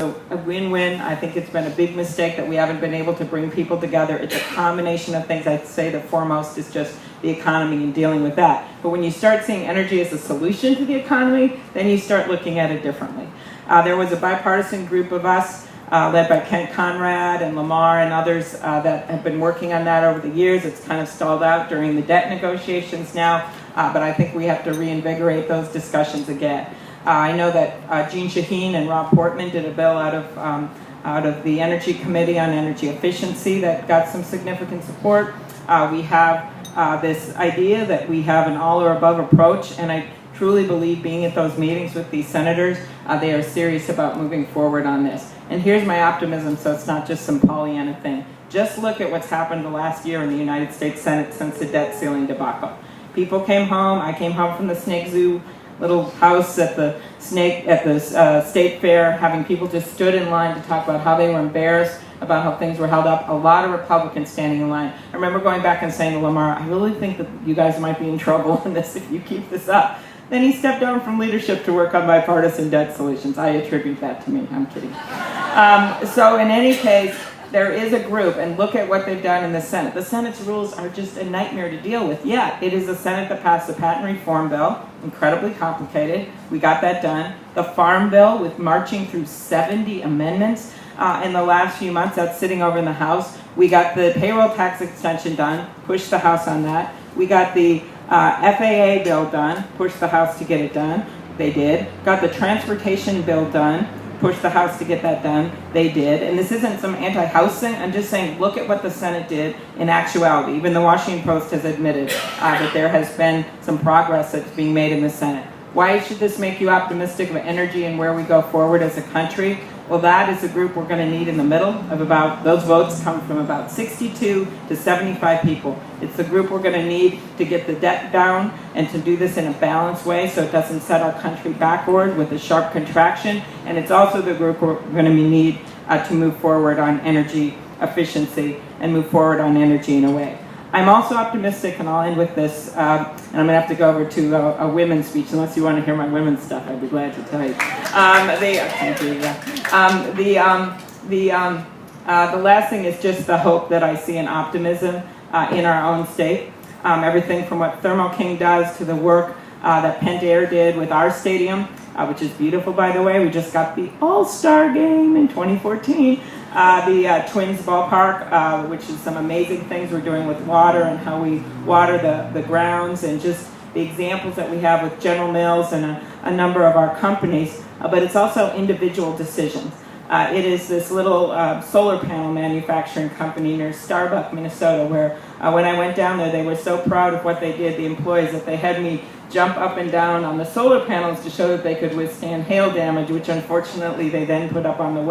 So a win-win. I think it's been a big mistake that we haven't been able to bring people together. It's a combination of things. I'd say the foremost is just the economy and dealing with that. But when you start seeing energy as a solution to the economy, then you start looking at it differently. There was a bipartisan group of us led by Kent Conrad and Lamar and others that have been working on that over the years. It's kind of stalled out during the debt negotiations now, but I think we have to reinvigorate those discussions again. I know that Jean Shaheen and Rob Portman did a bill out of the Energy Committee on Energy Efficiency that got some significant support. We have this idea that we have an all or above approach, and I truly believe, being at those meetings with these senators, they are serious about moving forward on this. And here's my optimism, so it's not just some Pollyanna thing. Just look at what's happened the last year in the United States Senate since the debt ceiling debacle. People came home. I came home from the Snake Zoo little house at the state fair, having people just stood in line to talk about how they were embarrassed about how things were held up. A lot of Republicans standing in line. I remember going back and saying to Lamar, I really think that you guys might be in trouble in this if you keep this up. Then he stepped down from leadership to work on bipartisan debt solutions. I attribute that to me. I'm kidding. So in any case, there is a group, and look at what they've done in the Senate. The Senate's rules are just a nightmare to deal with. Yeah, it is a Senate that passed the patent reform bill, incredibly complicated. We got that done. The farm bill, with marching through 70 amendments in the last few months, that's sitting over in the House. We got the payroll tax extension done, pushed the House on that. We got the FAA bill done, pushed the House to get it done. They did. Got the transportation bill done, pushed the House to get that done. They did. And this isn't some anti-House thing. I'm just saying, look at what the Senate did in actuality. Even the Washington Post has admitted that there has been some progress that's being made in the Senate. Why should this make you optimistic of energy and where we go forward as a country? Well, that is a group we're going to need in the middle of those votes come from about 62 to 75 people. It's the group we're going to need to get the debt down and to do this in a balanced way so it doesn't set our country backward with a sharp contraction. And it's also the group we're going to need to move forward on energy efficiency and move forward on energy in a way. I'm also optimistic, and I'll end with this, and I'm going to have to go over to a women's speech. Unless you want to hear my women's stuff, I'd be glad to tell you. The last thing is just the hope that I see and optimism in our own state. Everything from what Thermo King does to the work that Pentair did with our stadium, which is beautiful, by the way. We just got the All-Star game in 2014. The Twins ballpark, which is some amazing things we're doing with water and how we water the grounds, and just the examples that we have with General Mills and a number of our companies. But it's also individual decisions. It is this little solar panel manufacturing company near Starbuck, Minnesota, where when I went down there, they were so proud of what they did, the employees, that they had me jump up and down on the solar panels to show that they could withstand hail damage, which unfortunately they then put up on the web.